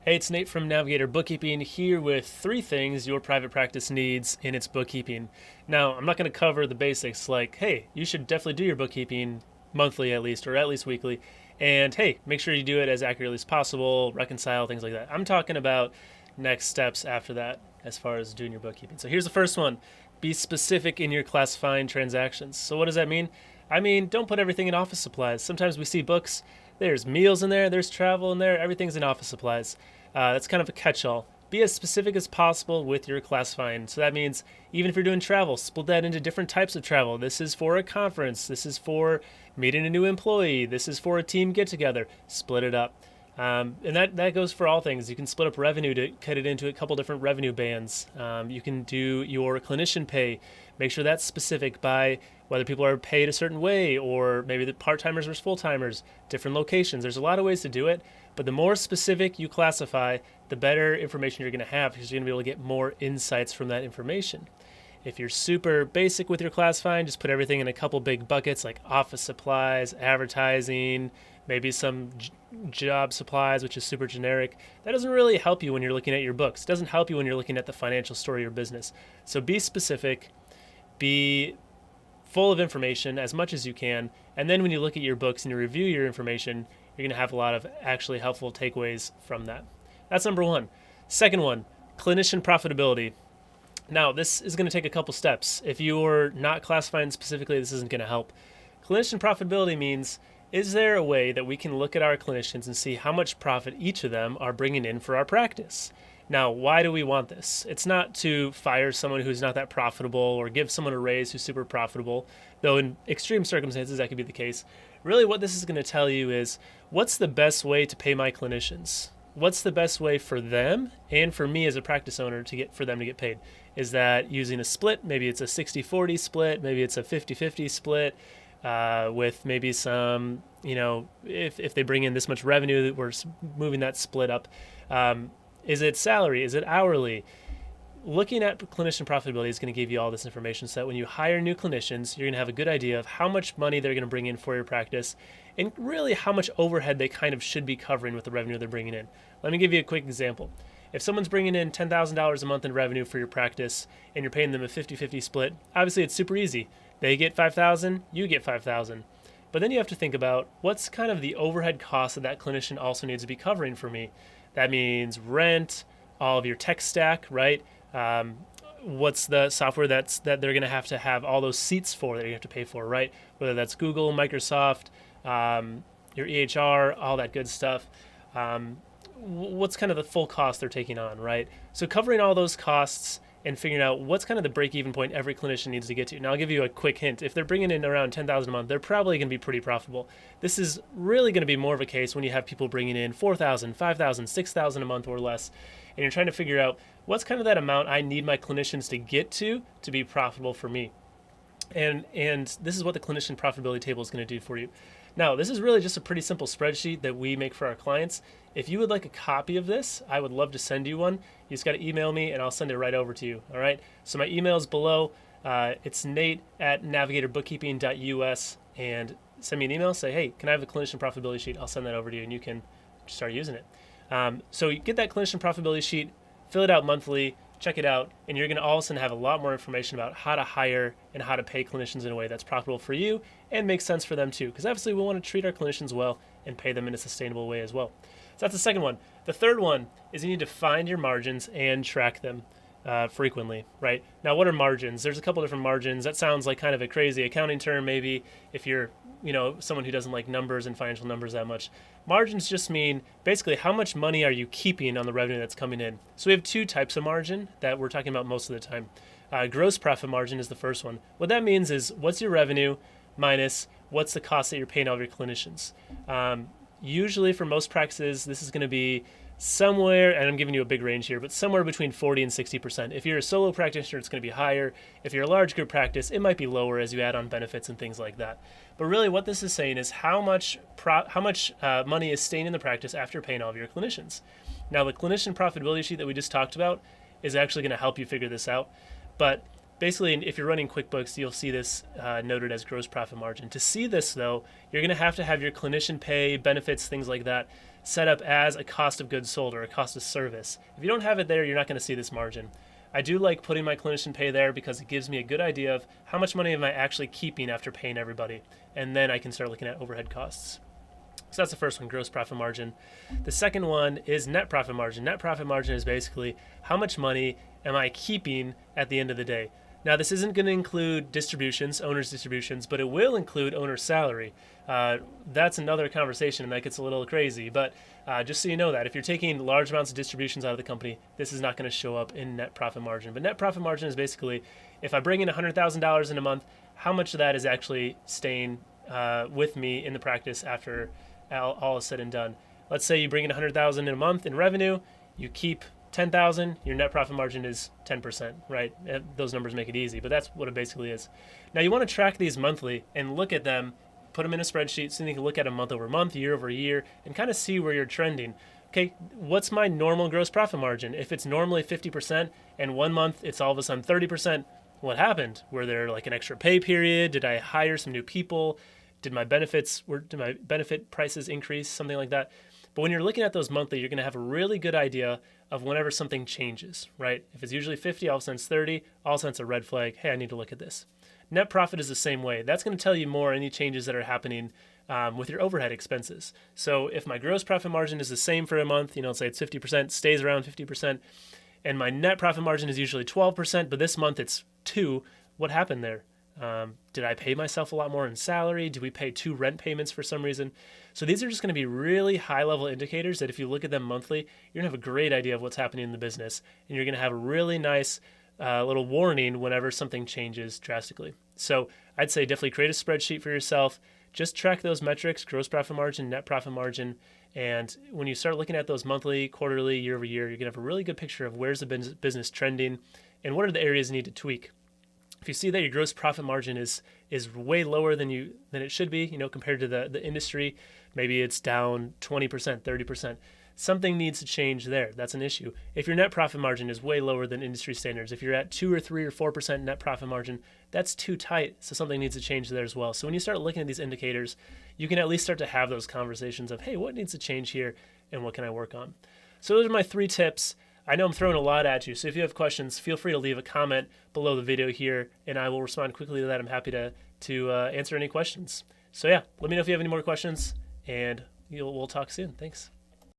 Hey, it's Nate from Navigator Bookkeeping here with 3 things your private practice needs in its bookkeeping. Now, I'm not going to cover the basics like, hey, you should definitely do your bookkeeping monthly at least, or at least weekly. And hey, make sure you do it as accurately as possible, reconcile, things like that. I'm talking about next steps after that as far as doing your bookkeeping. So here's the first one. Be specific in your classifying transactions. So what does that mean? I mean, don't put everything in office supplies. Sometimes we see books, there's meals in there, there's travel in there, everything's in office supplies. That's kind of a catch-all. Be as specific as possible with your classifying. So that means even if you're doing travel, split that into different types of travel. This is for a conference. This is for meeting a new employee. This is for a team get-together. Split it up. And that goes for all things. You can split up revenue to cut it into a couple different revenue bands. You can do your clinician pay. Make sure that's specific by whether people are paid a certain way or maybe the part-timers versus full-timers, different locations. There's a lot of ways to do it, but the more specific you classify, the better information you're going to have because you're going to be able to get more insights from that information. If you're super basic with your classifying, just put everything in a couple big buckets like office supplies, advertising, maybe some job supplies, which is super generic. That doesn't really help you when you're looking at your books. It doesn't help you when you're looking at the financial story of your business. So be specific, be full of information as much as you can, and then when you look at your books and you review your information, you're going to have a lot of actually helpful takeaways from that. That's number one. Second one, clinician profitability. Now, this is going to take a couple steps. If you're not classifying specifically, this isn't going to help. Clinician profitability means, is there a way that we can look at our clinicians and see how much profit each of them are bringing in for our practice? Now, why do we want this? It's not to fire someone who's not that profitable or give someone a raise who's super profitable, though in extreme circumstances that could be the case. Really what this is going to tell you is, what's the best way to pay my clinicians? What's the best way for them and for me as a practice owner for them to get paid? Is that using a split? Maybe it's a 60-40 split, maybe it's a 50-50 split, with maybe some, if they bring in this much revenue, we're moving that split up. Is it salary? Is it hourly? Looking at clinician profitability is going to give you all this information so that when you hire new clinicians, you're going to have a good idea of how much money they're going to bring in for your practice and really how much overhead they kind of should be covering with the revenue they're bringing in. Let me give you a quick example. If someone's bringing in $10,000 a month in revenue for your practice and you're paying them a 50-50 split, obviously it's super easy. They get $5,000, you get $5,000. But then you have to think about what's kind of the overhead cost that clinician also needs to be covering for me. That means rent, all of your tech stack, right? What's the software that they're going to have all those seats for that you have to pay for, right? Whether that's Google, Microsoft, your EHR, all that good stuff. What's kind of the full cost they're taking on, right? So covering all those costs and figuring out what's kind of the break-even point every clinician needs to get to. Now, I'll give you a quick hint. If they're bringing in around $10,000 a month, they're probably going to be pretty profitable. This is really going to be more of a case when you have people bringing in $4,000, $5,000, $6,000 a month or less, and you're trying to figure out what's kind of that amount I need my clinicians to get to be profitable for me. And this is what the clinician profitability table is going to do for you. Now, this is really just a pretty simple spreadsheet that we make for our clients. If you would like a copy of this, I would love to send you one. You just got to email me and I'll send it right over to you. All right. So my email is below. It's nate@navigatorbookkeeping.us, and send me an email. Say, hey, can I have the clinician profitability sheet? I'll send that over to you and you can start using it. So you get that clinician profitability sheet, fill it out monthly, check it out, and you're going to all of a sudden have a lot more information about how to hire and how to pay clinicians in a way that's profitable for you and makes sense for them too. Because obviously we want to treat our clinicians well and pay them in a sustainable way as well. So that's the second one. The third one is you need to find your margins and track them frequently, right? Now, what are margins? There's a couple different margins. That sounds like kind of a crazy accounting term maybe if you're someone who doesn't like numbers and financial numbers that much. Margins just mean basically how much money are you keeping on the revenue that's coming in. So we have 2 types of margin that we're talking about most of the time. Gross profit margin is the first one. What that means is what's your revenue minus what's the cost that you're paying all of your clinicians. Usually for most practices, this is going to be somewhere, and I'm giving you a big range here, but somewhere between 40 and 60%. If you're a solo practitioner, it's going to be higher. If you're a large group practice, it might be lower as you add on benefits and things like that. But really what this is saying is how much money is staying in the practice after paying all of your clinicians. Now, the clinician profitability sheet that we just talked about is actually going to help you figure this out. But basically, if you're running QuickBooks, you'll see this noted as gross profit margin. To see this, though, you're going to have your clinician pay, benefits, things like that set up as a cost of goods sold or a cost of service. If you don't have it there, you're not going to see this margin. I do like putting my clinician pay there because it gives me a good idea of how much money am I actually keeping after paying everybody. And then I can start looking at overhead costs. So that's the first one, gross profit margin. The second one is net profit margin. Net profit margin is basically how much money am I keeping at the end of the day. Now, this isn't going to include distributions, owner's distributions, but it will include owner's salary. That's another conversation, and that gets a little crazy. But just so you know that, if you're taking large amounts of distributions out of the company, this is not going to show up in net profit margin. But net profit margin is basically, if I bring in $100,000 in a month, how much of that is actually staying with me in the practice after all is said and done. Let's say you bring in $100,000 in a month in revenue, you keep $10,000, your net profit margin is 10%, right? Those numbers make it easy, but that's what it basically is. Now you want to track these monthly and look at them, put them in a spreadsheet so you can look at them month over month, year over year, and kind of see where you're trending. Okay, what's my normal gross profit margin? If it's normally 50% and 1 month it's all of a sudden 30%, what happened? Were there like an extra pay period? Did I hire some new people? Did my benefit prices increase? Something like that. But when you're looking at those monthly, you're going to have a really good idea of whenever something changes, right? If it's usually 50, all of a sudden it's 30, all of a sudden it's a red flag. Hey, I need to look at this. Net profit is the same way. That's going to tell you more any changes that are happening with your overhead expenses. So if my gross profit margin is the same for a month, say it's 50%, stays around 50%, and my net profit margin is usually 12%, but this month it's 2%, what happened there? Did I pay myself a lot more in salary? Do we pay 2 rent payments for some reason? So these are just going to be really high-level indicators that if you look at them monthly, you're going to have a great idea of what's happening in the business, and you're going to have a really nice little warning whenever something changes drastically. So I'd say definitely create a spreadsheet for yourself. Just track those metrics, gross profit margin, net profit margin, and when you start looking at those monthly, quarterly, year over year, you're going to have a really good picture of where's the business trending and what are the areas you need to tweak. If you see that your gross profit margin is way lower than it should be, compared to the industry, maybe it's down 20%, 30%. Something needs to change there. That's an issue. If your net profit margin is way lower than industry standards, if you're at 2 or 3 or 4% net profit margin, that's too tight. So something needs to change there as well. So when you start looking at these indicators, you can at least start to have those conversations of, hey, what needs to change here and what can I work on? So those are my 3 tips. I know I'm throwing a lot at you, so if you have questions, feel free to leave a comment below the video here, and I will respond quickly to that. I'm happy to answer any questions. So yeah, let me know if you have any more questions, and we'll talk soon. Thanks.